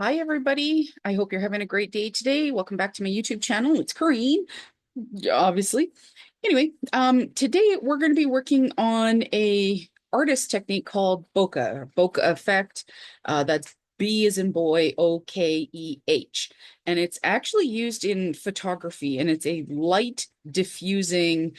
Hi, everybody. I hope you're having a great day today. Welcome back to my YouTube channel. It's Corrine, obviously. Anyway, today we're going to be working on a artist technique called Bokeh Effect. That's B as in boy, OKEH. And it's actually used in photography, and it's a light diffusing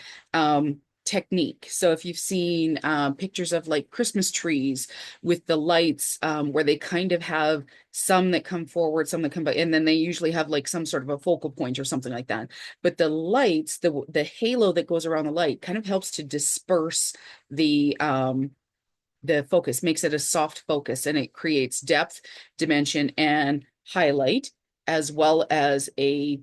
technique. So if you've seen pictures of like Christmas trees with the lights, where they kind of have some that come forward, some that come back, and then they usually have like some sort of a focal point or something like that. But the lights, the halo that goes around the light kind of helps to disperse the focus, makes it a soft focus, and it creates depth, dimension, and highlight, as well as a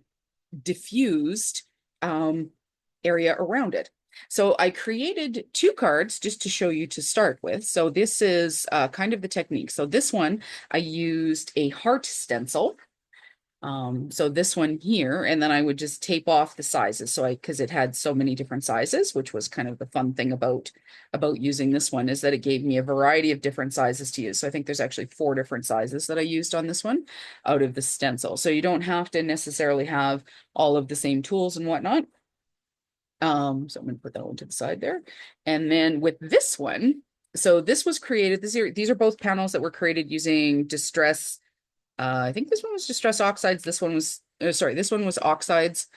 diffused area around it. So I created two cards just to show you to start with. So this is kind of the technique. So this one, I used a heart stencil. So this one here, and then I would just tape off the sizes. Because it had so many different sizes, which was kind of the fun thing about using this one, is that it gave me a variety of different sizes to use. So I think there's actually 4 different sizes that I used on this one out of the stencil. So you don't have to necessarily have all of the same tools and whatnot. So I'm going to put that one to the side there. And then with this one, so this was created, these are both panels that were created using distress. I think this one was distress oxides. This one was, sorry, this one was oxides.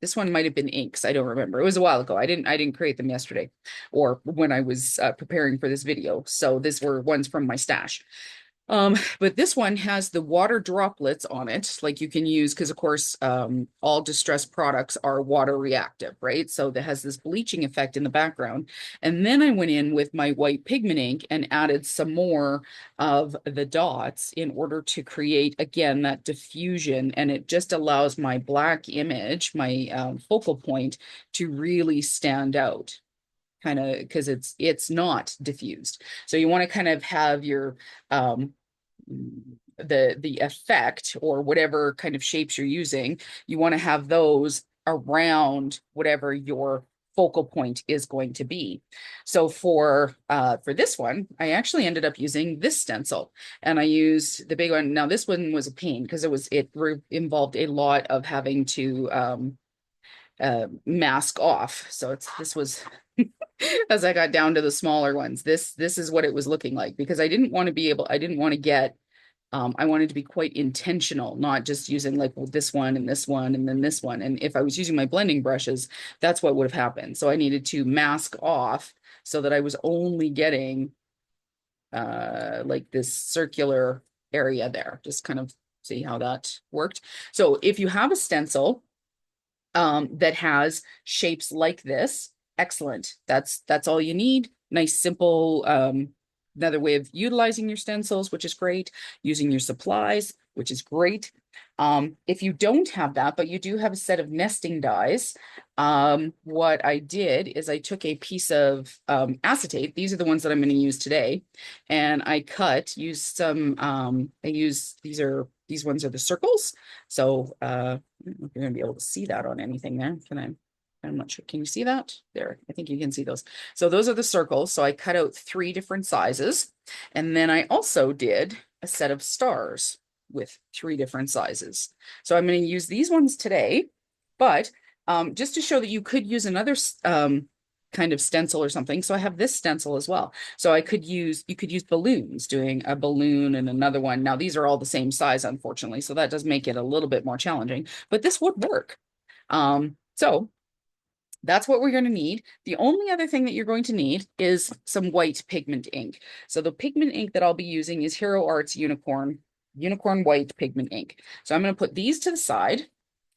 This one might have been inks. I don't remember. It was a while ago. I didn't create them yesterday or when I was preparing for this video. So these were ones from my stash. But this one has the water droplets on it, like you can use, because of course, all distressed products are water reactive, right? So that has this bleaching effect in the background. And then I went in with my white pigment ink and added some more of the dots in order to create, again, that diffusion. And it just allows my black image, my focal point, to really stand out, kind of, because it's not diffused. So you want to kind of have your the effect, or whatever kind of shapes you're using, you want to have those around whatever your focal point is going to be. So for this one, I actually ended up using this stencil, and I used the big one. Now this one was a pain because it involved a lot of having to mask off. So this was as I got down to the smaller ones, this is what it was looking like, because I didn't want to get, I wanted to be quite intentional, not just using like, well, this one and this one and then this one. And if I was using my blending brushes, that's what would have happened. So I needed to mask off so that I was only getting like this circular area there. Just kind of see how that worked. So if you have a stencil that has shapes like this, excellent. That's all you need. Nice, simple, another way of utilizing your stencils, which is great. Using your supplies, which is great. If you don't have that, but you do have a set of nesting dies, what I did is I took a piece of acetate. These are the ones that I'm going to use today. And I used some, these ones are the circles. So you're going to be able to see that on anything there. I'm not sure. Can you see that? There, I think you can see those. So those are the circles. So I cut out 3 different sizes. And then I also did a set of stars with 3 different sizes. So I'm going to use these ones today, but just to show that you could use another kind of stencil or something. So I have this stencil as well. So you could use balloons, doing a balloon and another one. Now these are all the same size, unfortunately. So that does make it a little bit more challenging, but this would work. So that's what we're going to need. The only other thing that you're going to need is some white pigment ink. So the pigment ink that I'll be using is Hero Arts Unicorn White Pigment Ink. So I'm going to put these to the side.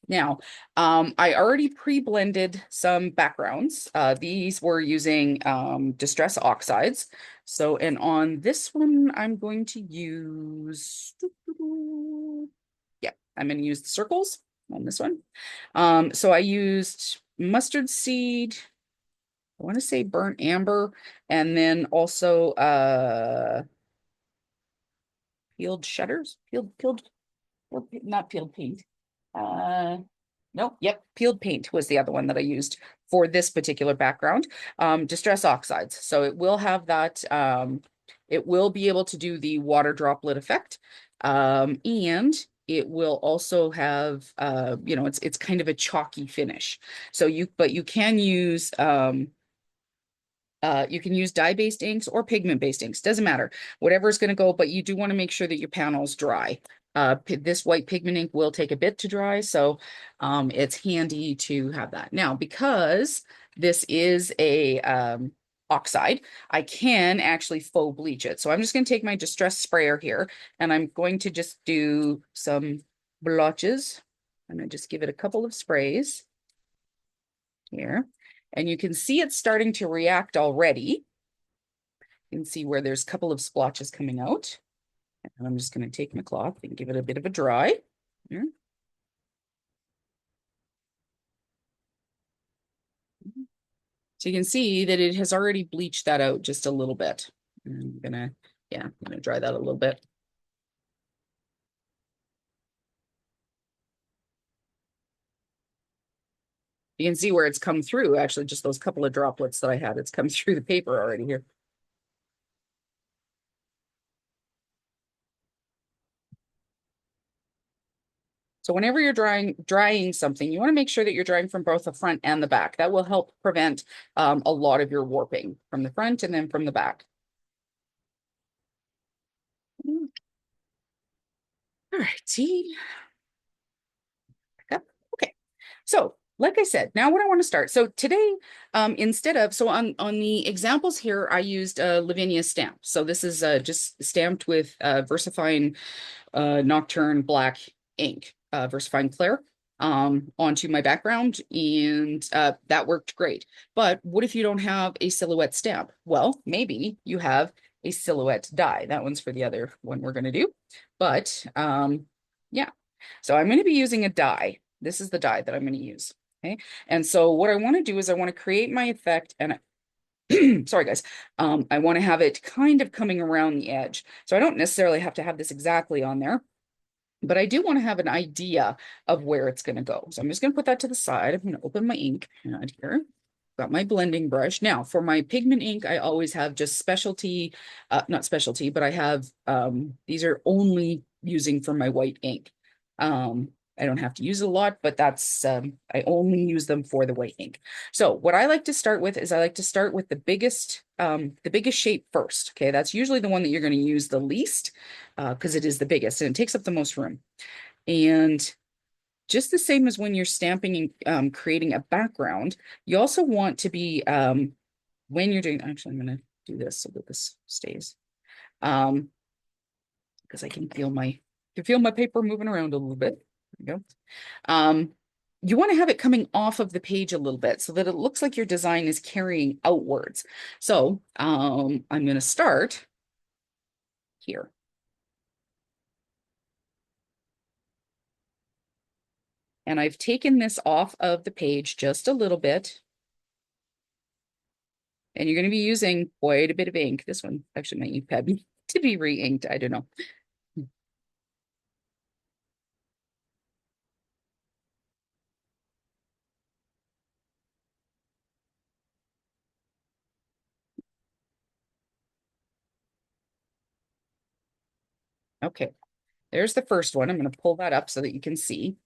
Now, I already pre-blended some backgrounds. These were using Distress Oxides. So, and on this one, I'm going to use, yeah, I'm going to use the circles on this one. So I used mustard seed, I want to say burnt amber, and then also peeled shutters, not peeled paint. No, yep, peeled paint was the other one that I used for this particular background. Distress oxides. So it will have that It will be able to do the water droplet effect. And it will also have, it's kind of a chalky finish. But you can use dye-based inks or pigment-based inks, doesn't matter, whatever is going to go, but you do want to make sure that your panel's dry. This white pigment ink will take a bit to dry, so it's handy to have that. Now, because this is a oxide, I can actually faux bleach it. So I'm just going to take my distress sprayer here, and I'm going to just do some blotches. I'm going to just give it a couple of sprays here. And you can see it's starting to react already. You can see where there's a couple of splotches coming out. And I'm just going to take my cloth and give it a bit of a dry. Here. So you can see that it has already bleached that out just a little bit. I'm gonna dry that a little bit. You can see where it's come through, actually, just those couple of droplets that I had, it's come through the paper already here. So whenever you're drying something, you want to make sure that you're drying from both the front and the back. That will help prevent a lot of your warping from the front and then from the back. All right, see. Okay. So like I said, now what I want to start. So today, on the examples here, I used a Lavinia stamp. So this is just stamped with VersaFine Nocturne black ink, VersaFine Clear, onto my background, and that worked great. But what if you don't have a silhouette stamp? Well, maybe you have a silhouette die. That one's for the other one we're going to do. But yeah, so I'm going to be using a die. This is the die that I'm going to use. Okay. And so what I want to do is I want to create my effect, and sorry guys, I want to have it kind of coming around the edge. So I don't necessarily have to have this exactly on there, but I do want to have an idea of where it's going to go. So I'm just going to put that to the side. I'm going to open my ink pad here. Got my blending brush. Now for my pigment ink, I always have just specialty, not specialty, but I have, these are only using for my white ink. I don't have to use it a lot, but I only use them for the white ink. So what I like to start with is I like to start with the biggest shape first. Okay, that's usually the one that you're going to use the least, because it is the biggest and it takes up the most room. And just the same as when you're stamping and creating a background, you also want to be, when you're doing, actually, I'm going to do this so that this stays, because I can feel my paper moving around a little bit. There we go. You want to have it coming off of the page a little bit so that it looks like your design is carrying outwards. So I'm going to start here. And I've taken this off of the page just a little bit. And you're going to be using quite a bit of ink. This one, actually, my ink pad to be re-inked. I don't know. Okay, there's the first one. I'm going to pull that up so that you can see.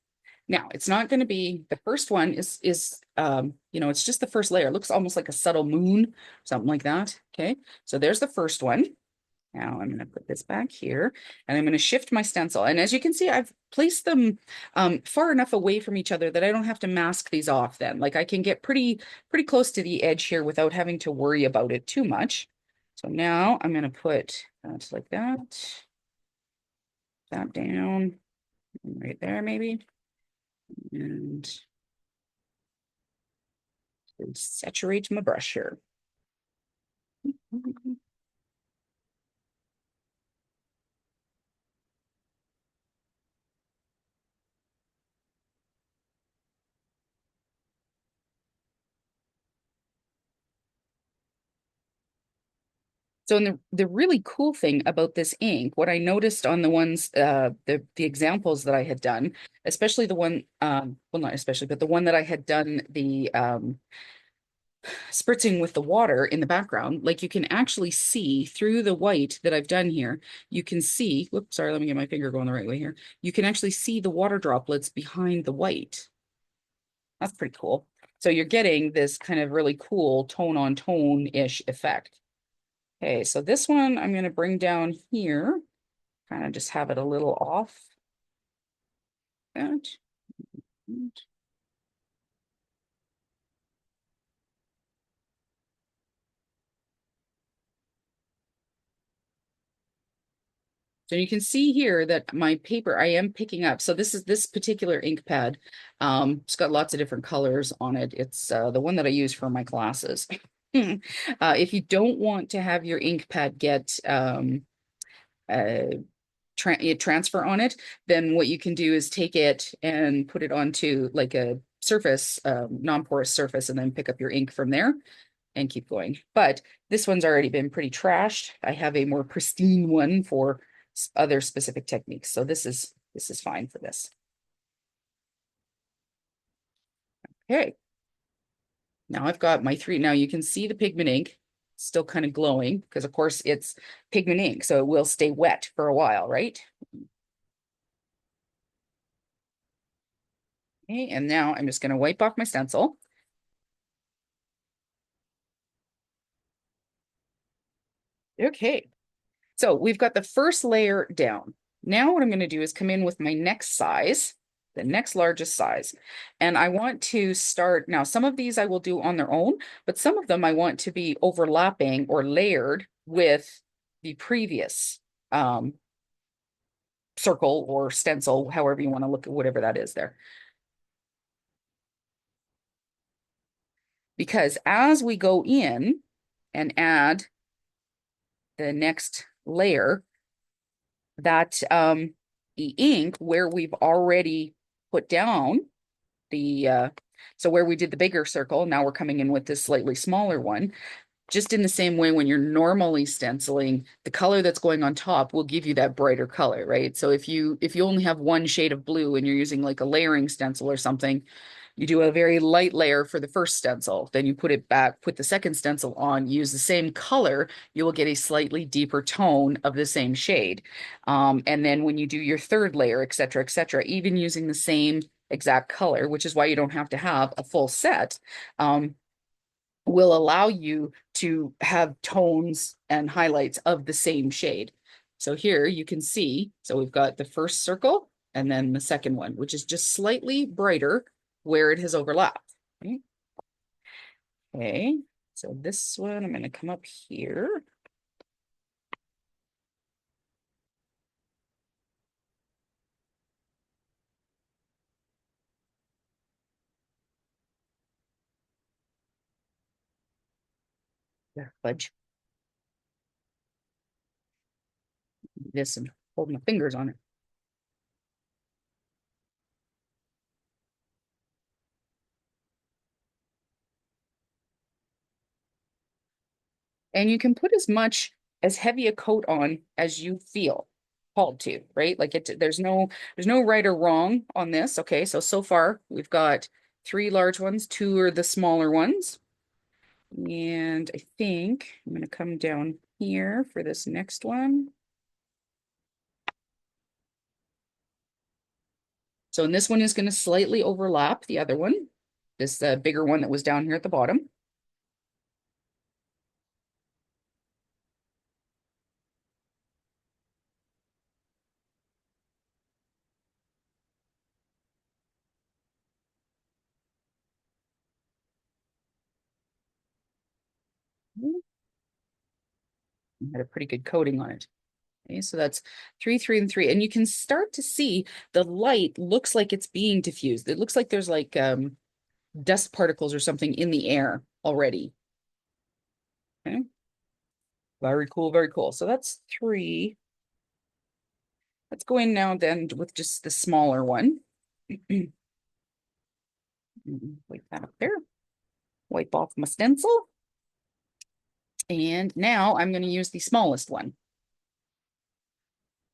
Now, it's not going to be, the first one is it's just the first layer. It looks almost like a subtle moon, something like that. Okay, so there's the first one. Now I'm going to put this back here, and I'm going to shift my stencil. And as you can see, I've placed them far enough away from each other that I don't have to mask these off then. Like I can get pretty close to the edge here without having to worry about it too much. So now I'm going to put that like that down right there maybe. And saturate my brush here. So and the really cool thing about this ink, what I noticed on the ones, the examples that I had done, especially the one, well, not especially, but the one that I had done spritzing with the water in the background, like you can actually see through the white that I've done here. You can see, whoops, sorry, let me get my finger going the right way here. You can actually see the water droplets behind the white. That's pretty cool. So you're getting this kind of really cool tone on tone-ish effect. Okay, so this one I'm going to bring down here, kind of just have it a little off. That. So you can see here that my paper I am picking up. So this particular ink pad. It's got lots of different colors on it. It's the one that I use for my classes. If you don't want to have your ink pad get transfer on it, then what you can do is take it and put it onto like a surface, non-porous surface, and then pick up your ink from there and keep going. But this one's already been pretty trashed. I have a more pristine one for other specific techniques. So this is fine for this. Okay. Now I've got my three. Now you can see the pigment ink still kind of glowing because of course it's pigment ink, so it will stay wet for a while, right? Okay, and now I'm just going to wipe off my stencil. Okay. So we've got the first layer down. Now what I'm going to do is come in with my next size, the next largest size. And I want to start, now some of these I will do on their own, but some of them I want to be overlapping or layered with the previous circle or stencil, however you want to look at whatever that is there. Because as we go in and add the next layer, that the ink where we've already put down the so where we did the bigger circle, now we're coming in with this slightly smaller one. Just in the same way, when you're normally stenciling, the color that's going on top will give you that brighter color, right? So if you only have one shade of blue and you're using like a layering stencil or something, you do a very light layer for the first stencil, then you put it back, put the second stencil on, use the same color, you will get a slightly deeper tone of the same shade. And then when you do your third layer, et cetera, even using the same exact color, which is why you don't have to have a full set, will allow you to have tones and highlights of the same shade. So here you can see, so we've got the first circle and then the second one, which is just slightly brighter where it has overlapped. Okay, okay. So this one, I'm going to come up here. There, fudge. This and hold my fingers on it. And you can put as much as heavy a coat on as you feel called to, right? Like there's no right or wrong on this. Okay, so far we've got three large ones, two are the smaller ones. And I think I'm going to come down here for this next one. So and this one is going to slightly overlap the other one, this bigger one that was down here at the bottom. Had a pretty good coating on it. Okay, so that's 3, 3, and 3. And you can start to see the light looks like it's being diffused. It looks like there's like dust particles or something in the air already. Okay. Very cool, very cool. So that's 3. Let's go in now then with just the smaller one. Wipe that up there. Wipe off my stencil. And now I'm going to use the smallest one.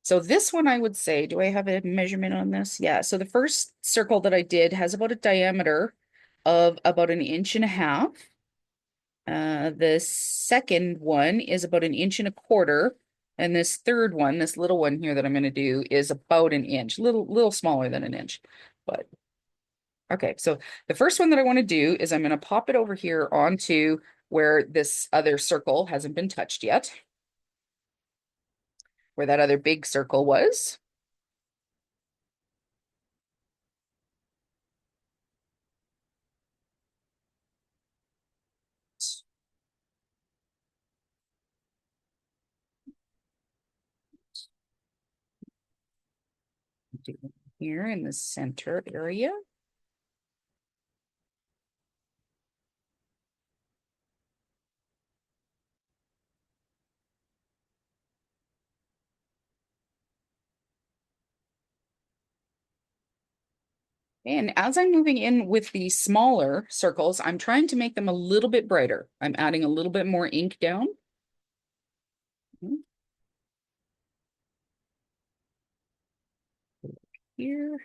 So this one I would say, do I have a measurement on this? Yeah, so the first circle that I did has about a diameter of about 1.5 inches. The second one is about 1.25 inches. And this third one, this little one here that I'm going to do is about an inch, little smaller than an inch. But okay, so the first one that I want to do is I'm going to pop it over here onto where this other circle hasn't been touched yet, where that other big circle was. Do it here in the center area. And as I'm moving in with the smaller circles, I'm trying to make them a little bit brighter. I'm adding a little bit more ink down. Here.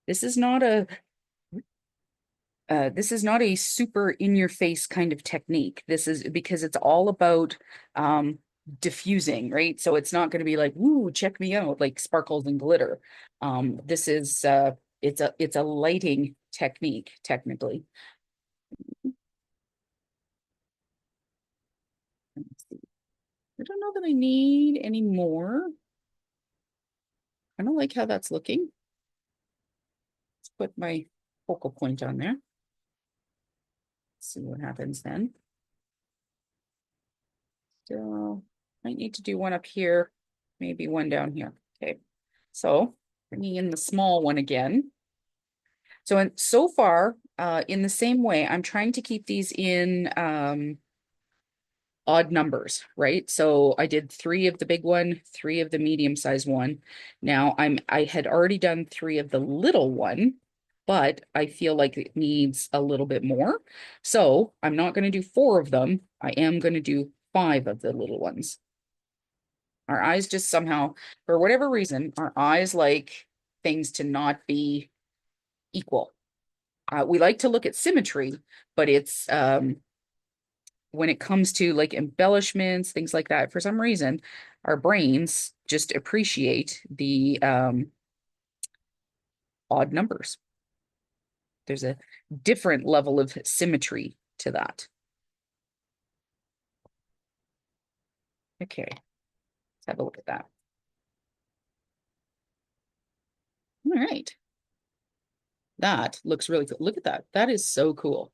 This is not a this is not a super in your face kind of technique. This is because it's all about diffusing, right? So it's not going to be like, "Woo, check me out," like sparkles and glitter. This is it's a lighting technique, technically. Let's see. I don't know that I need any more. I don't like how that's looking. Let's put my focal point on there. See what happens then. Still might need to do one up here, maybe one down here. Okay, so bringing in the small one again. So far, in the same way, I'm trying to keep these in odd numbers, right? So I did 3 of the big one, 3 of the medium size one. Now I had already done 3 of the little one, but I feel like it needs a little bit more. So I'm not going to do 4 of them. I am going to do 5 of the little ones. Our eyes just somehow, for whatever reason, our eyes like things to not be equal. We like to look at symmetry, but it's when it comes to like embellishments, things like that, for some reason, our brains just appreciate the odd numbers. There's a different level of symmetry to that. Okay, let's have a look at that. All right. That looks really cool. Look at that. That is so cool.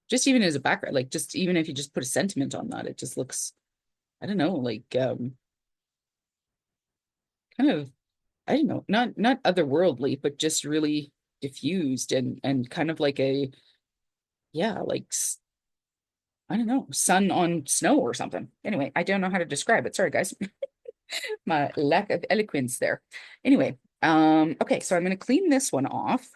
Just even as a background, like just even if you just put a sentiment on that, it just looks, I don't know, like kind of, I don't know, not otherworldly, but just really diffused and kind of like a, yeah, like I don't know, sun on snow or something. Anyway, I don't know how to describe it. Sorry, guys. My lack of eloquence there. Anyway, okay, so I'm going to clean this one off.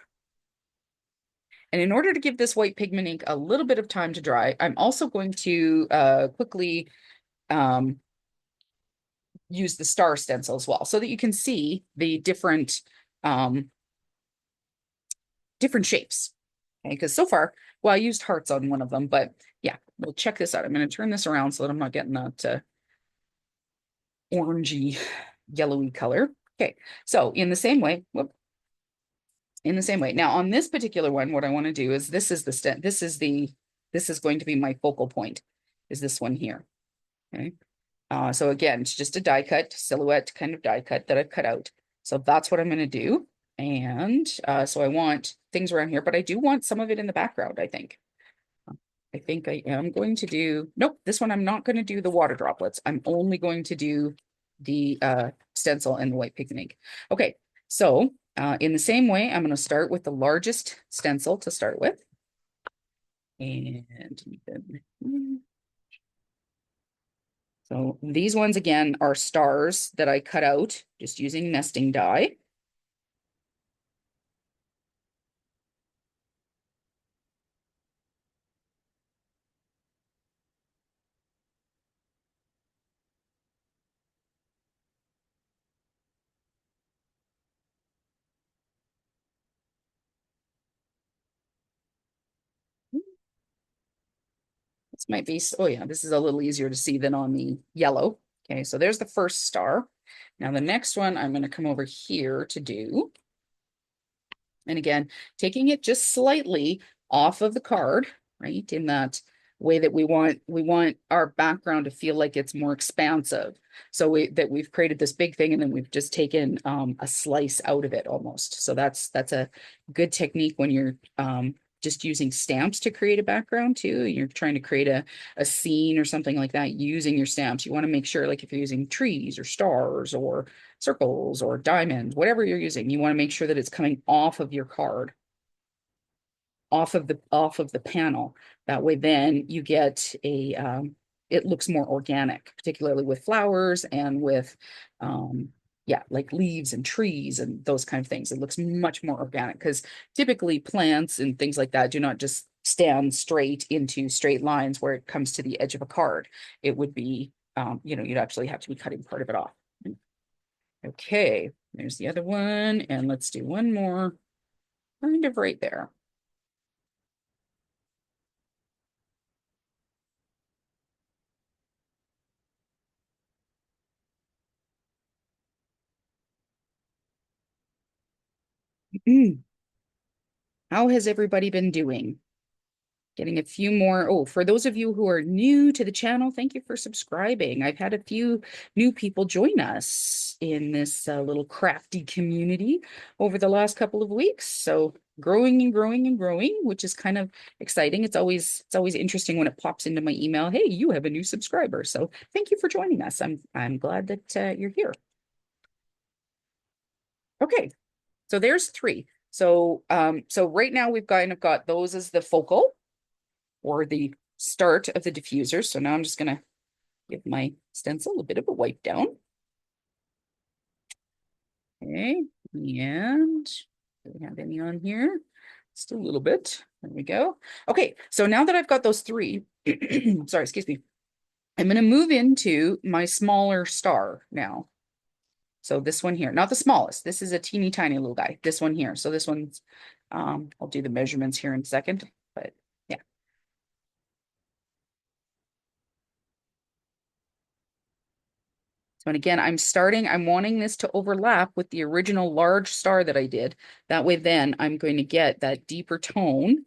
And in order to give this white pigment ink a little bit of time to dry, I'm also going to quickly um, use the star stencil as well so that you can see the um, different shapes. Okay, because so far, well, I used hearts on one of them, but yeah, we'll check this out. I'm going to turn this around so that I'm not getting that orangey, yellowy color. Okay, so in the same way, whoop, in the same way. Now on this particular one, what I want to do is this is going to be my focal point, is this one here. Okay. So again, it's just a die cut, silhouette kind of die cut that I've cut out. So that's what I'm going to do. And so I want things around here, but I do want some of it in the background, I think. I think I am going to do, nope, this one I'm not going to do the water droplets. I'm only going to do the stencil and the white pigment ink. Okay, so in the same way, I'm going to start with the largest stencil to start with. And then, so these ones again are stars that I cut out just using nesting die. Might be, oh yeah, this is a little easier to see than on the yellow. Okay, so there's the first star. Now the next one I'm going to come over here to do. And again, taking it just slightly off of the card, right? In that way that we want our background to feel like it's more expansive. So we've created this big thing and then we've just taken a slice out of it almost. So that's a good technique when you're just using stamps to create a background too. You're trying to create a scene or something like that using your stamps. You want to make sure, like if you're using trees or stars or circles or diamonds, whatever you're using, you want to make sure that it's coming off of your card, off of the panel. That way, then you get it looks more organic, particularly with flowers and with yeah, like leaves and trees and those kind of things. It looks much more organic because typically plants and things like that do not just stand straight into straight lines where it comes to the edge of a card. It would be, you'd actually have to be cutting part of it off. Okay, there's the other one. And let's do one more kind of right there. How has everybody been doing? Getting a few more. Oh, for those of you who are new to the channel, thank you for subscribing. I've had a few new people join us in this little crafty community over the last couple of weeks. So growing and growing and growing, which is kind of exciting. It's always interesting when it pops into my email. Hey, you have a new subscriber. So thank you for joining us. I'm glad that you're here. Okay, so there's three. So right now we've kind of got those as the focal or the start of the diffuser. So now I'm just gonna give my stencil a bit of a wipe down. Okay, and do we have any on here? Just a little bit. There we go. Okay, so now that I've got those three, sorry, excuse me, I'm gonna move into my smaller star now. So this one here, not the smallest. This is a teeny tiny little guy. This one here. So this one's, I'll do the measurements here in a second, but yeah. So and again, I'm wanting this to overlap with the original large star that I did. That way then I'm going to get that deeper tone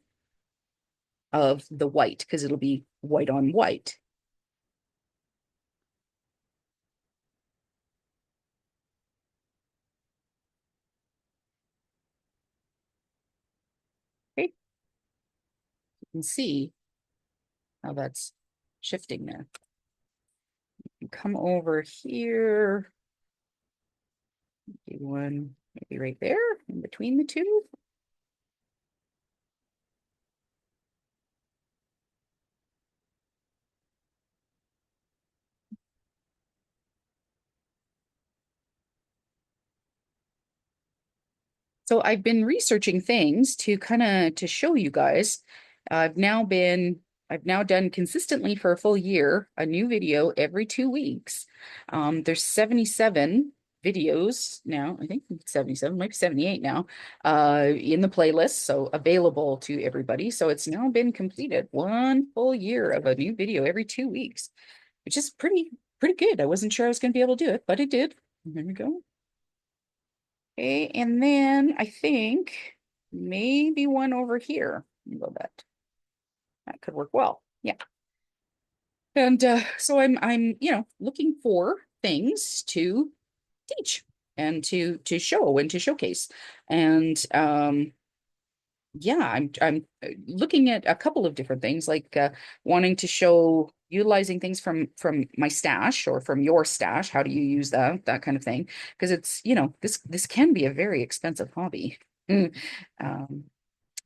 of the white because it'll be white on white. Okay, you can see how that's shifting there. You come over here, maybe one, maybe right there in between the two. So I've been researching things to kind of to show you guys. I've now done consistently for a full year a new video every 2 weeks. There's 77 videos now. I think it's 77, might be 78 now, in the playlist, so available to everybody. So it's now been completed 1 full year of a new video every 2 weeks, which is pretty good. I wasn't sure I was going to be able to do it, but I did. There we go. Okay, and then I think maybe one over here. Well, that could work well. Yeah. And so I'm looking for things to teach and to show and to showcase. And yeah, I'm looking at a couple of different things, like wanting to show utilizing things from my stash or from your stash. How do you use that kind of thing? Because it's, this can be a very expensive hobby. Mm. Um,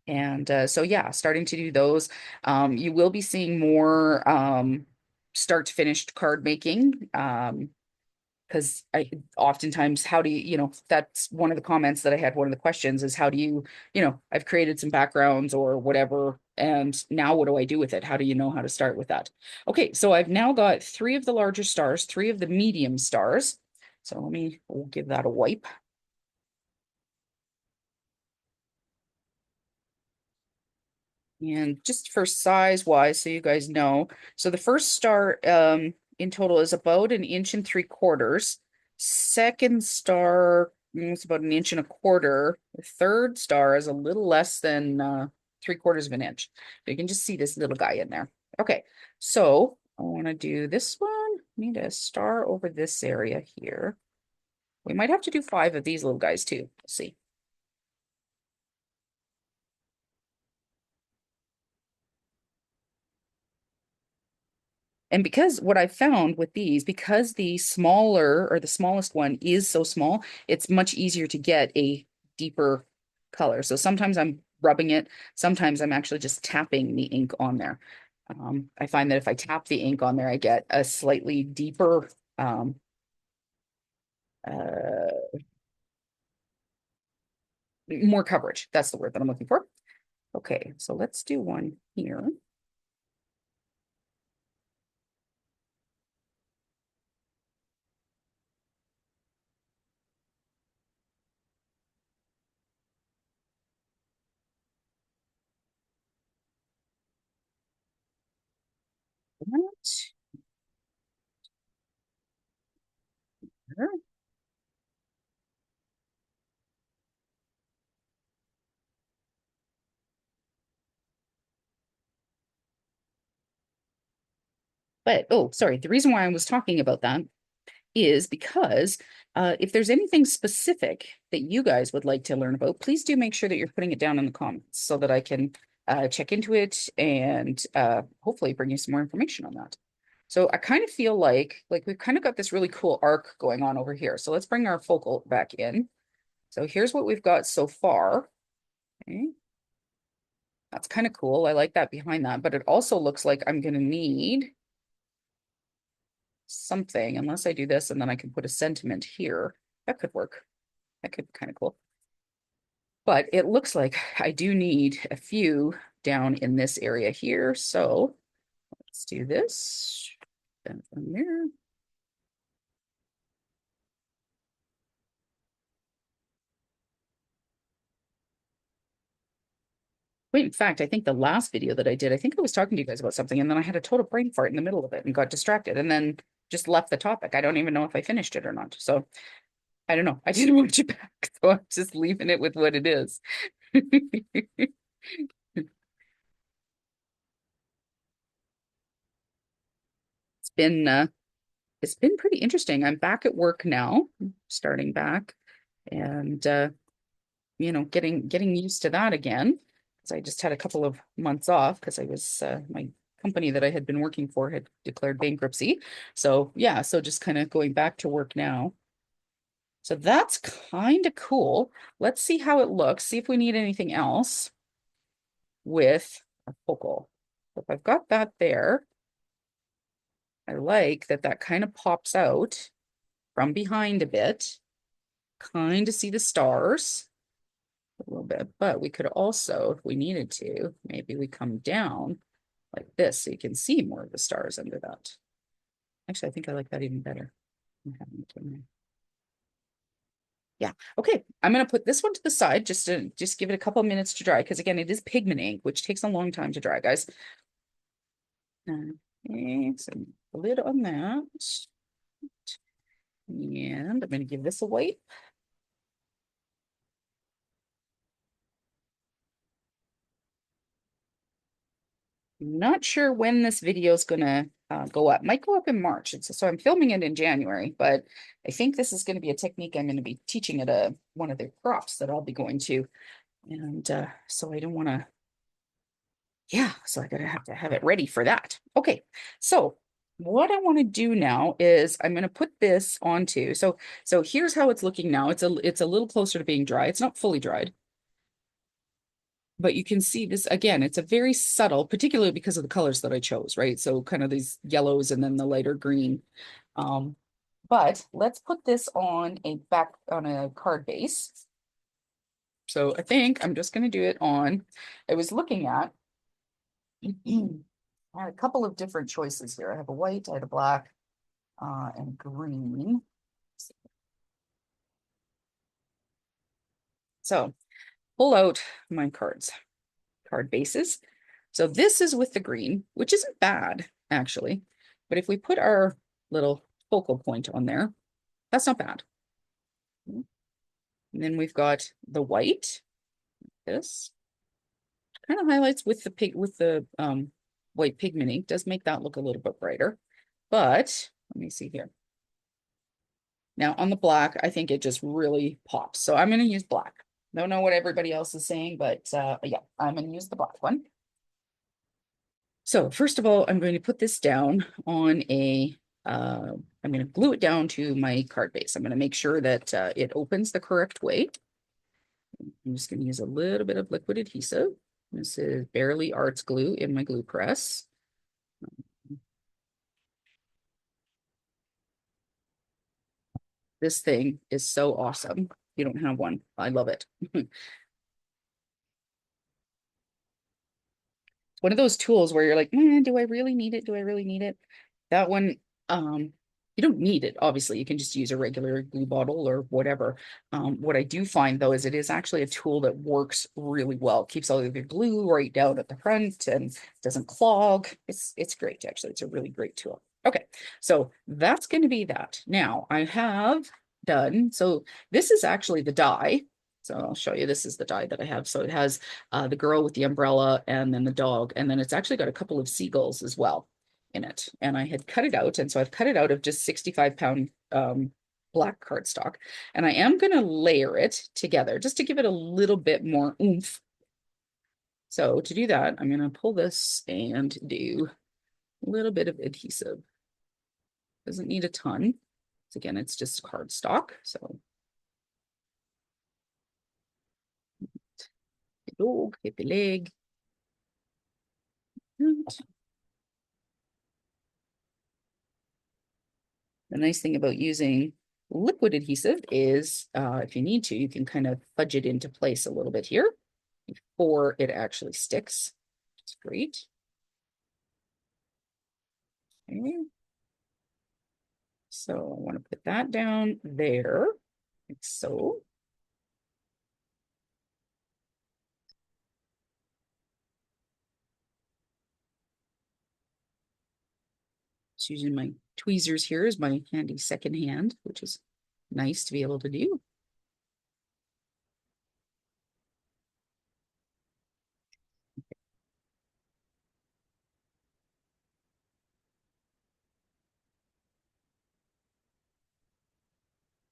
and so yeah, starting to do those. You will be seeing more start to finished card making. Because I oftentimes, how do that's one of the comments that I had. One of the questions is, how do I've created some backgrounds or whatever, and now what do I do with it? How do you know how to start with that? Okay, so I've now got three of the larger stars, three of the medium stars. So we'll give that a wipe. And just for size wise, so you guys know, so the first star in total is about 1.75 inches. Second star is about 1.25 inches. The third star is a little less than 3/4 of an inch. You can just see this little guy in there. Okay, so I want to do this one. Need a star over this area here. We might have to do 5 of these little guys too. We'll see. And because what I found with these, because the smaller or the smallest one is so small, it's much easier to get a deeper color. So sometimes I'm rubbing it, sometimes I'm actually just tapping the ink on there. I find that if I tap the ink on there, I get a slightly deeper, uh, more coverage. That's the word that I'm looking for. Okay, so let's do one here. That. But oh, sorry. The reason why I was talking about that is because if there's anything specific that you guys would like to learn about, please do make sure that you're putting it down in the comments so that I can check into it and hopefully bring you some more information on that. So I kind of feel like we've kind of got this really cool arc going on over here. So let's bring our focal back in. So here's what we've got so far. Okay. That's kind of cool. I like that behind that, but it also looks like I'm going to need something, unless I do this and then I can put a sentiment here. That could work. That could be kind of cool. But it looks like I do need a few down in this area here. So let's do this. And from there. Wait, in fact, I think the last video that I did, I think I was talking to you guys about something, and then I had a total brain fart in the middle of it and got distracted and then just left the topic. I don't even know if I finished it or not. So I don't know. I didn't watch it back. So I'm just leaving it with what it is. It's been it's been pretty interesting. I'm back at work now, starting back, and getting used to that again. Because I just had a couple of months off because I was my company that I had been working for had declared bankruptcy. So yeah, so just kind of going back to work now. So that's kind of cool. Let's see how it looks. See if we need anything else with a focal. If I've got that there, I like that that kind of pops out from behind a bit. Kind of see the stars a little bit, but we could also, if we needed to, maybe we come down like this so you can see more of the stars under that. Actually, I think I like that even better. Yeah. Okay. I'm going to put this one to the side just to just give it a couple of minutes to dry because again, it is pigment ink, which takes a long time to dry, guys. Okay, so a lid on that. And I'm going to give this a wipe. Not sure when this video is gonna go up. Might go up in March. So I'm filming it in January, but I think this is going to be a technique I'm going to be teaching at one of the crops that I'll be going to. And so I don't want to, yeah, so I gotta have to have it ready for that. Okay, so what I want to do now is I'm going to put this onto. So here's how it's looking now. It's a little closer to being dry. It's not fully dried. But you can see this again, it's a very subtle, particularly because of the colors that I chose, right? So kind of these yellows and then the lighter green. Um, but let's put this on a card base. So I think I'm just going to do it on, I was looking at, I had a couple of different choices here. I have a white, I had a black, and green. So pull out my card bases. So this is with the green, which isn't bad, actually. But if we put our little focal point on there, that's not bad. And then we've got the white. This kind of highlights with the white pigment ink, does make that look a little bit brighter. But let me see here. Now on the black, I think it just really pops. So I'm going to use black. Don't know what everybody else is saying, but yeah, I'm going to use the black one. So first of all, I'm going to put this down on I'm going to glue it down to my card base. I'm going to make sure that it opens the correct way. I'm just going to use a little bit of liquid adhesive. This is Barely Arts glue in my glue press. This thing is so awesome. You don't have one. I love it. One of those tools where you're like, do I really need it? Do I really need it? That one, you don't need it. Obviously, you can just use a regular glue bottle or whatever. What I do find though is it is actually a tool that works really well. Keeps all of your glue right down at the front and doesn't clog. It's great, actually. It's a really great tool. Okay, so that's going to be that. Now I have done, so this is actually the die. So I'll show you, this is the die that I have. So it has the girl with the umbrella and then the dog. And then it's actually got a couple of seagulls as well in it. And I had cut it out. And so I've cut it out of just 65-pound black cardstock. And I am going to layer it together just to give it a little bit more oomph. So to do that, I'm going to pull this and do a little bit of adhesive. Doesn't need a ton. So again, it's just cardstock. So the dog, hit the leg. The nice thing about using liquid adhesive is if you need to, you can kind of fudge it into place a little bit here before it actually sticks. It's great. Okay. So I want to put that down there, like so. Just using my tweezers here as my handy second hand, which is nice to be able to do.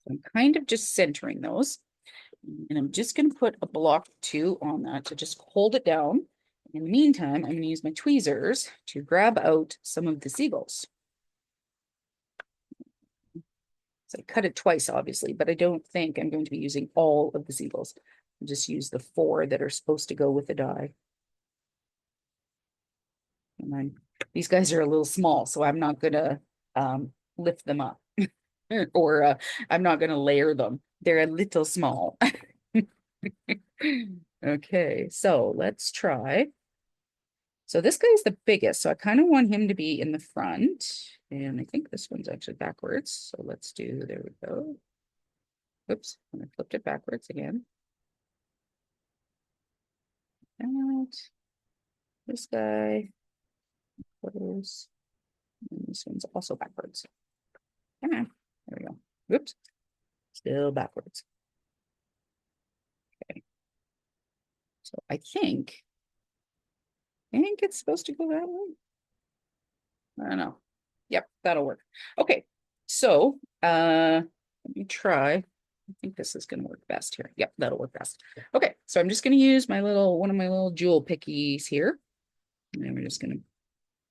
So I'm kind of just centering those. And I'm just going to put a block 2 on that to just hold it down. In the meantime, I'm going to use my tweezers to grab out some of the seagulls. So I cut it twice, obviously, but I don't think I'm going to be using all of the seagulls. I'll just use the 4 that are supposed to go with the die. And then these guys are a little small, so I'm not going to lift them up or I'm not going to layer them. They're a little small. Okay, so let's try. So this guy's the biggest, so I kind of want him to be in the front. And I think this one's actually backwards. So let's do, there we go. Oops, I flipped it backwards again. That. This guy. Close. And this one's also backwards. Come on. There we go. Oops. Still backwards. Okay. So I think it's supposed to go that way. I don't know. Yep, that'll work. Okay, so let me try. I think this is gonna work best here. Yep, that'll work best. Okay, so I'm just gonna use one of my little jewel pickies here. And then we're just gonna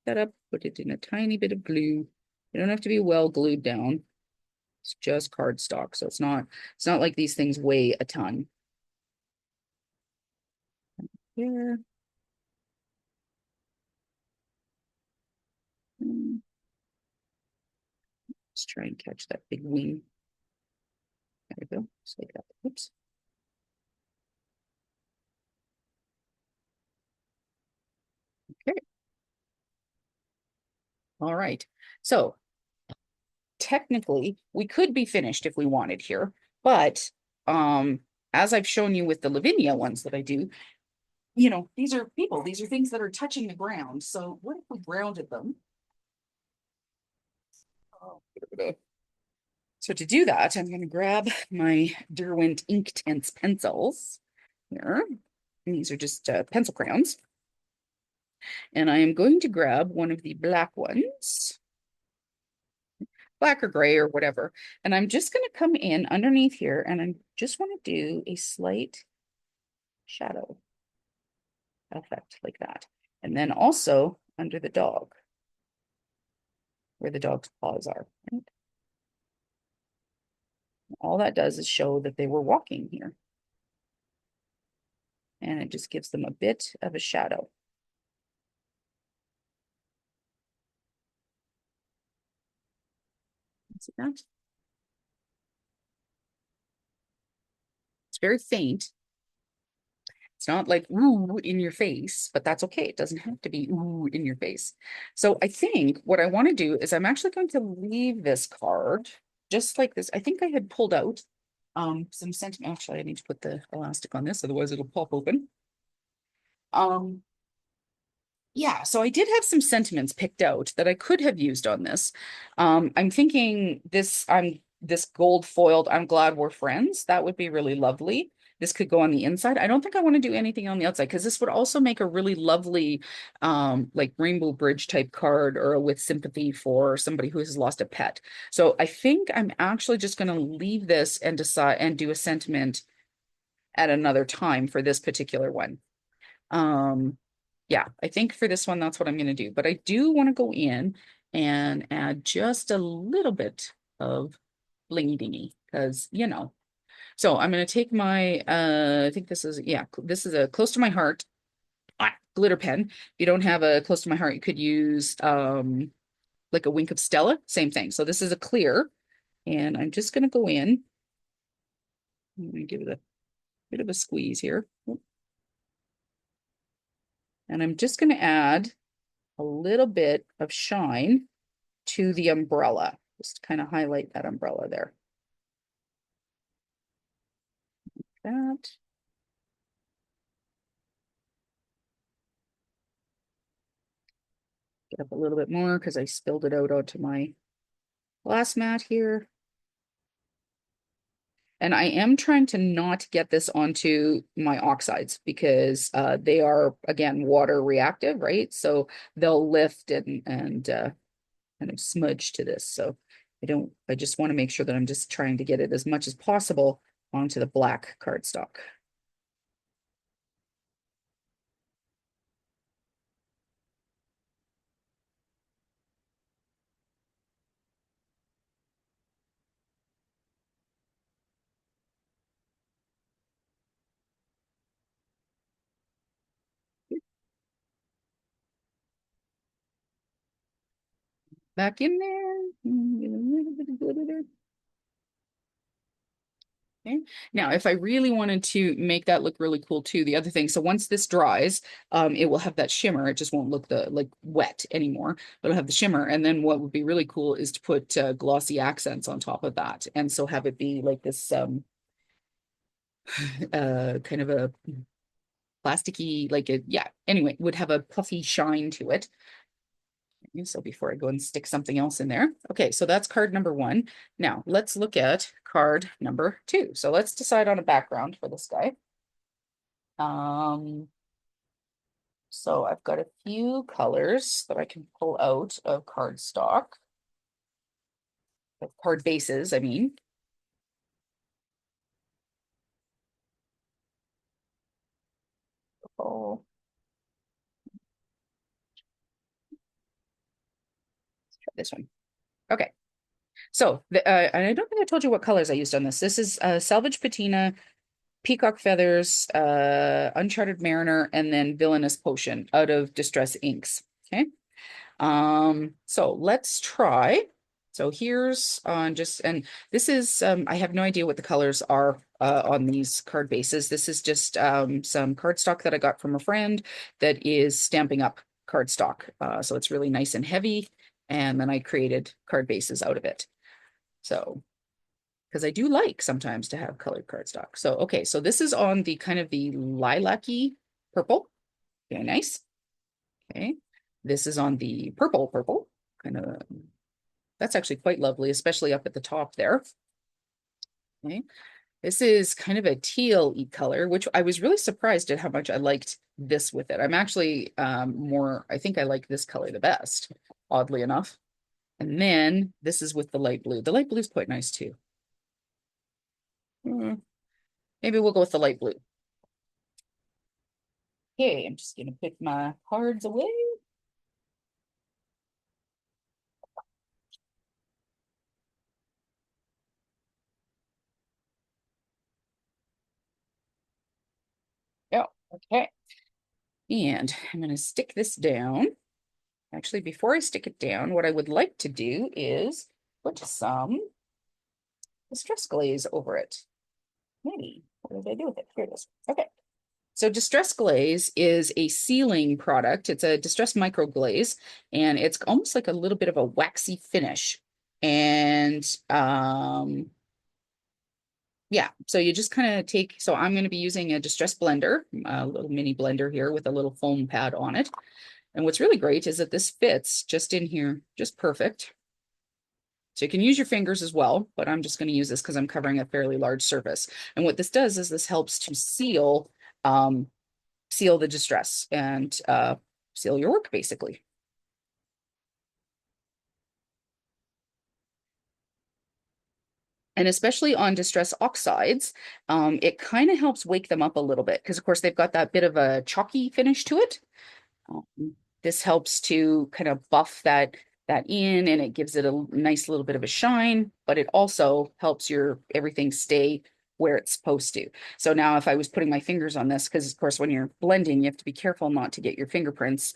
set up, put it in a tiny bit of glue. You don't have to be well glued down. It's just cardstock, so it's not like these things weigh a ton. Here. Let's try and catch that big wing. There we go, just like that. Oops. Okay. All right. So technically, we could be finished if we wanted here, but as I've shown you with the Lavinia ones that I do, these are people, these are things that are touching the ground. So what if we grounded them? Oh, so to do that, I'm going to grab my Derwent Inktense pencils here. And these are just pencil crayons. And I am going to grab one of the black ones, black or gray or whatever. And I'm just going to come in underneath here and I just want to do a slight shadow effect like that. And then also under the dog, where the dog's paws are. Right? All that does is show that they were walking here. And it just gives them a bit of a shadow. See that? It's very faint. It's not like ooh in your face, but that's okay. It doesn't have to be ooh in your face. So I think what I want to do is I'm actually going to leave this card just like this. I think I had pulled out some sentiment. Actually, I need to put the elastic on this, otherwise it'll pop open. Um, yeah, so I did have some sentiments picked out that I could have used on this. I'm thinking this gold foiled, I'm glad we're friends. That would be really lovely. This could go on the inside. I don't think I want to do anything on the outside because this would also make a really lovely like rainbow bridge type card or with sympathy for somebody who has lost a pet. So I think I'm actually just going to leave this and decide and do a sentiment at another time for this particular one. Um, yeah, I think for this one, that's what I'm going to do. But I do want to go in and add just a little bit of blingy dingy because, So I'm going to take my, I think this is, yeah, this is a close to my heart glitter pen. If you don't have a close to my heart, you could use like a Wink of Stella, same thing. So this is a clear and I'm just going to go in. I'm going to give it a bit of a squeeze here. And I'm just going to add a little bit of shine to the umbrella. Just kind of highlight that umbrella there. That. Get up a little bit more because I spilled it out onto my glass mat here. And I am trying to not get this onto my oxides because they are, again, water reactive, right? So they'll lift and kind of smudge to this. So I just want to make sure that I'm just trying to get it as much as possible onto the black cardstock. Back in there. Get a little bit of glitter there. Okay. Now, if I really wanted to make that look really cool too, the other thing, so once this dries, it will have that shimmer. It just won't look like wet anymore, but it'll have the shimmer. And then what would be really cool is to put glossy accents on top of that. And so have it be like this kind of a plasticky, like a, yeah, anyway, would have a puffy shine to it. So before I go and stick something else in there. Okay, so that's card number one. Now let's look at card number two. So let's decide on a background for this guy. So I've got a few colors that I can pull out of cardstock, of card bases, I mean. Oh, let's try this one. Okay. So, and I don't think I told you what colors I used on this. This is Salvage Patina, Peacock Feathers, Uncharted Mariner, and then Villainous Potion out of Distress Inks. Okay. So let's try. So here's on and this is, I have no idea what the colors are on these card bases. This is just some cardstock that I got from a friend that is Stampin' Up cardstock. So it's really nice and heavy. And then I created card bases out of it. So, because I do like sometimes to have colored cardstock. So, okay, so this is on the kind of the lilac-y purple. Very nice. Okay. This is on the purple, kind of, that's actually quite lovely, especially up at the top there. Okay. This is kind of a teal-y color, which I was really surprised at how much I liked this with it. I'm actually I think I like this color the best, oddly enough. And then this is with the light blue. The light blue is quite nice too. Maybe we'll go with the light blue. Okay, I'm just gonna put my cards away. Yeah, okay. And I'm gonna stick this down. Actually, before I stick it down, what I would like to do is put some distress glaze over it. Maybe. What did I do with it? Here it is. Okay. So Distress Glaze is a sealing product. It's a Distress Micro Glaze, and it's almost like a little bit of a waxy finish. And yeah, so you just kind of take, so I'm going to be using a Distress blender, a little mini blender here with a little foam pad on it. And what's really great is that this fits just in here, just perfect. So you can use your fingers as well, but I'm just going to use this because I'm covering a fairly large surface. And what this does is this helps to um, seal the distress and seal your work, basically. And especially on distress oxides, it kind of helps wake them up a little bit because, of course, they've got that bit of a chalky finish to it. This helps to kind of buff that in, and it gives it a nice little bit of a shine, but it also helps your everything stay where it's supposed to. So now if I was putting my fingers on this, because of course when you're blending, you have to be careful not to get your fingerprints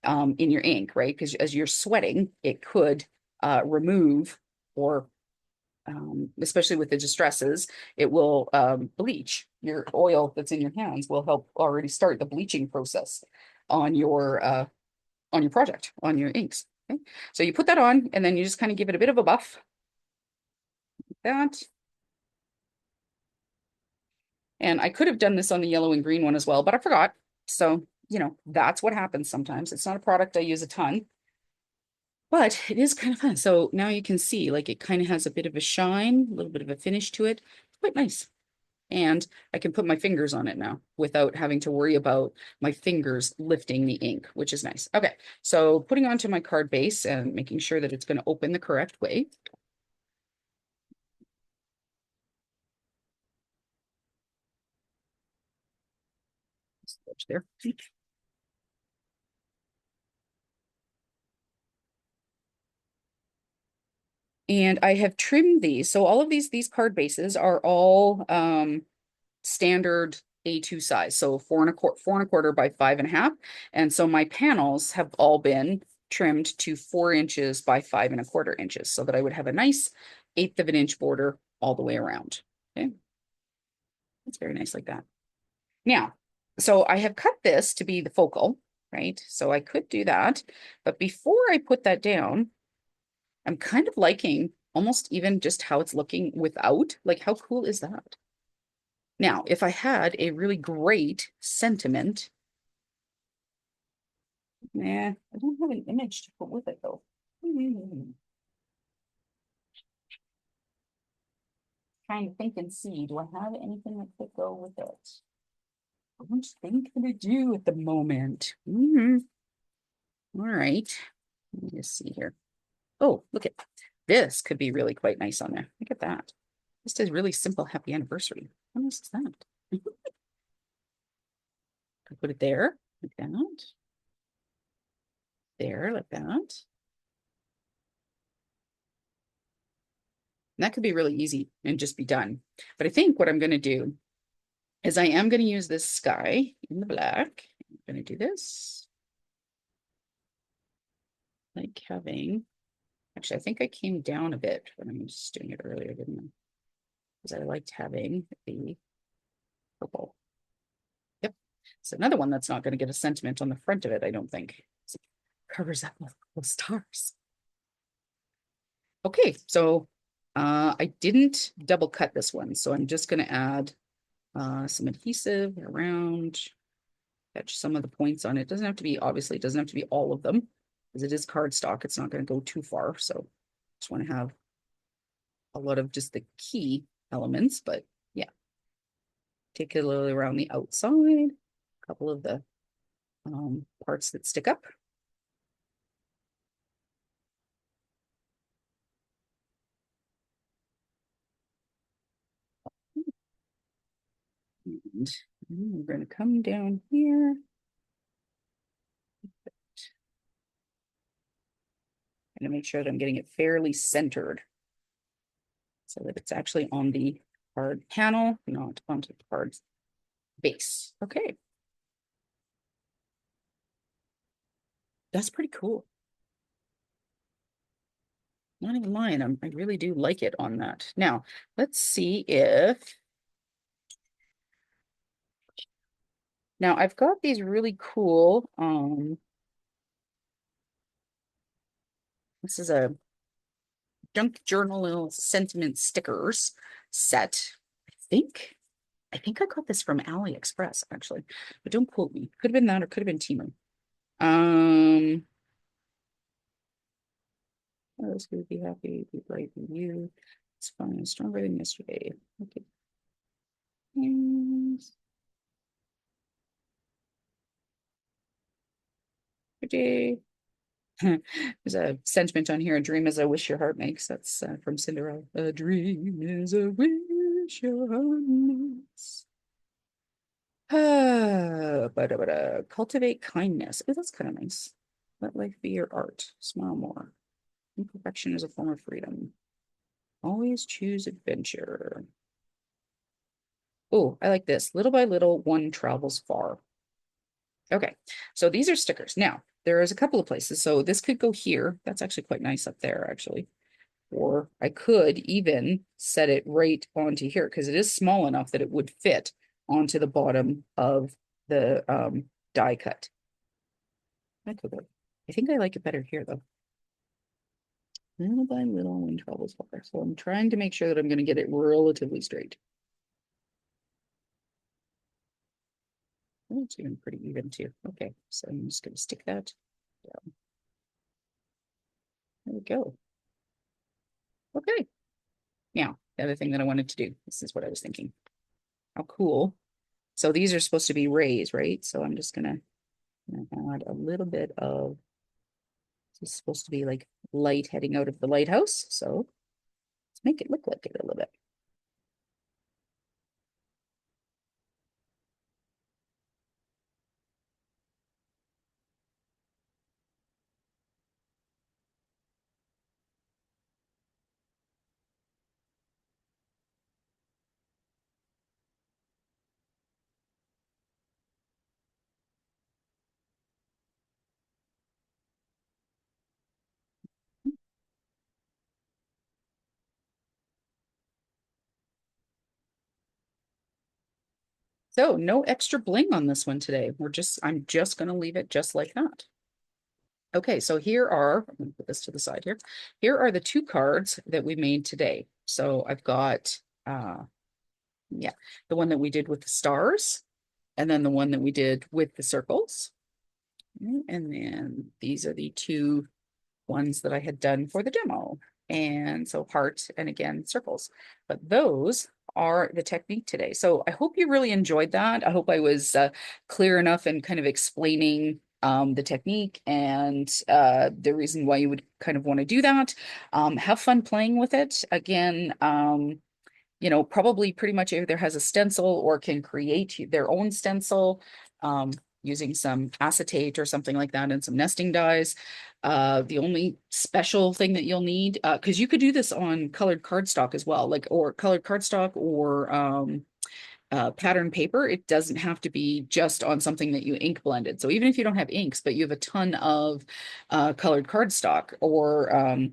in your ink, right? Because as you're sweating, it could remove or especially with the distresses, it will bleach. Your oil that's in your hands will help already start the bleaching process on your project, on your inks. Okay. So you put that on and then you just kind of give it a bit of a buff. Like that. And I could have done this on the yellow and green one as well, but I forgot. So, that's what happens sometimes. It's not a product I use a ton, but it is kind of fun. So now you can see like it kind of has a bit of a shine, a little bit of a finish to it. It's quite nice. And I can put my fingers on it now without having to worry about my fingers lifting the ink, which is nice. Okay, so putting onto my card base and making sure that it's going to open the correct way. There. And I have trimmed these. So all of these card bases are all standard A2 size. So 4 1/4 by 5 1/2. And so my panels have all been trimmed to 4 inches by 5 1/4 inches so that I would have a nice 1/8 of an inch border all the way around. Okay. It's very nice like that. Now, so I have cut this to be the focal, right? So I could do that. But before I put that down, I'm kind of liking almost even just how it's looking without. Like, how cool is that? Now, if I had a really great sentiment, I don't have an image to put with it though. Trying to think and see, do I have anything that could go with it? I don't think that I do at the moment. All right, let me just see here. Oh, look at this could be really quite nice on there. Look at that. This is really simple happy anniversary. What else is that? I put it there, like that. There, like that. And that could be really easy and just be done. But I think what I'm going to do is I am going to use this sky in the black. I'm going to do this. Like having, actually, I think I came down a bit when I was doing it earlier, didn't I? Because I liked having the purple. Yep. So another one that's not going to get a sentiment on the front of it, I don't think. It covers up with stars. Okay, so I didn't double cut this one, so I'm just going to add some adhesive around catch some of the points on it. It doesn't have to be, obviously, it doesn't have to be all of them because it is cardstock. It's not going to go too far. So just want to have a lot of just the key elements, but yeah, take it a little around the outside, a couple of the parts that stick up. And we're going to come down here. And make sure that I'm getting it fairly centered so that it's actually on the card panel, not onto the card's base. Okay. That's pretty cool. Not even lying. I really do like it on that. Now, let's see if. Now, I've got these really cool. This is a junk journal sentiment stickers set. Think. I think I got this from AliExpress, actually, but don't quote me. Could have been that or could have been Temu. I was going to be happy, be bright with you. It's fun, stronger than yesterday. Okay. And today, there's a sentiment on here. A dream is a wish your heart makes. That's from Cinderella. A dream is a wish your heart makes. Cultivate kindness. Oh, that's kind of nice. Let life be your art. Smile more. Imperfection is a form of freedom. Always choose adventure. Oh, I like this. Little by little, one travels far. Okay, so these are stickers. Now, there is a couple of places. So this could go here. That's actually quite nice up there, actually. Or I could even set it right onto here because it is small enough that it would fit onto the bottom of the die cut. I could. I think I like it better here, though. Little by little, one travels far. So I'm trying to make sure that I'm going to get it relatively straight. Oh, it's even pretty even too. Okay, so I'm just going to stick that down. There we go. Okay. Now, the other thing that I wanted to do, this is what I was thinking. How cool. So these are supposed to be rays, right? So I'm just gonna add a little bit of, this is supposed to be like light heading out of the lighthouse. So let's make it look like it a little bit. So no extra bling on this one today. I'm just gonna leave it just like that. Okay, so here are, I'm gonna put this to the side here. Here are the two cards that we made today. So I've got, yeah, the one that we did with the stars, and then the one that we did with the circles. And then these are the two ones that I had done for the demo. And so heart and again, circles. But those are the technique today. So I hope you really enjoyed that. I hope I was clear enough in kind of explaining the technique and the reason why you would kind of want to do that. Have fun playing with it. Again, probably pretty much either has a stencil or can create their own stencil using some acetate or something like that and some nesting dies. The only special thing that you'll need, because you could do this on colored cardstock as well, or colored cardstock or pattern paper. It doesn't have to be just on something that you ink blended. So even if you don't have inks, but you have a ton of colored cardstock or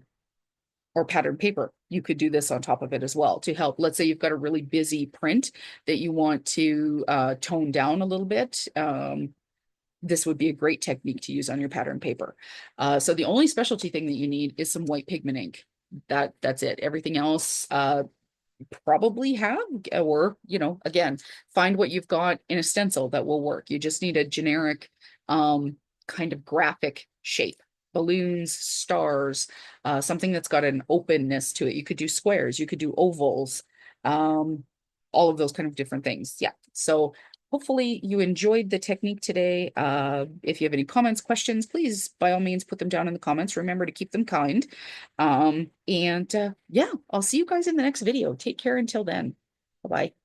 pattern paper, you could do this on top of it as well to help. Let's say you've got a really busy print that you want to tone down a little bit. This would be a great technique to use on your pattern paper. So the only specialty thing that you need is some white pigment ink. That's it. Everything else, probably have, or, again, find what you've got in a stencil that will work. You just need a generic kind of graphic shape. Balloons, stars, something that's got an openness to it. You could do squares, you could do ovals, um, all of those kind of different things. Yeah. So hopefully you enjoyed the technique today. If you have any comments, questions, please, by all means, put them down in the comments. Remember to keep them kind. And yeah, I'll see you guys in the next video. Take care until then. Bye-bye.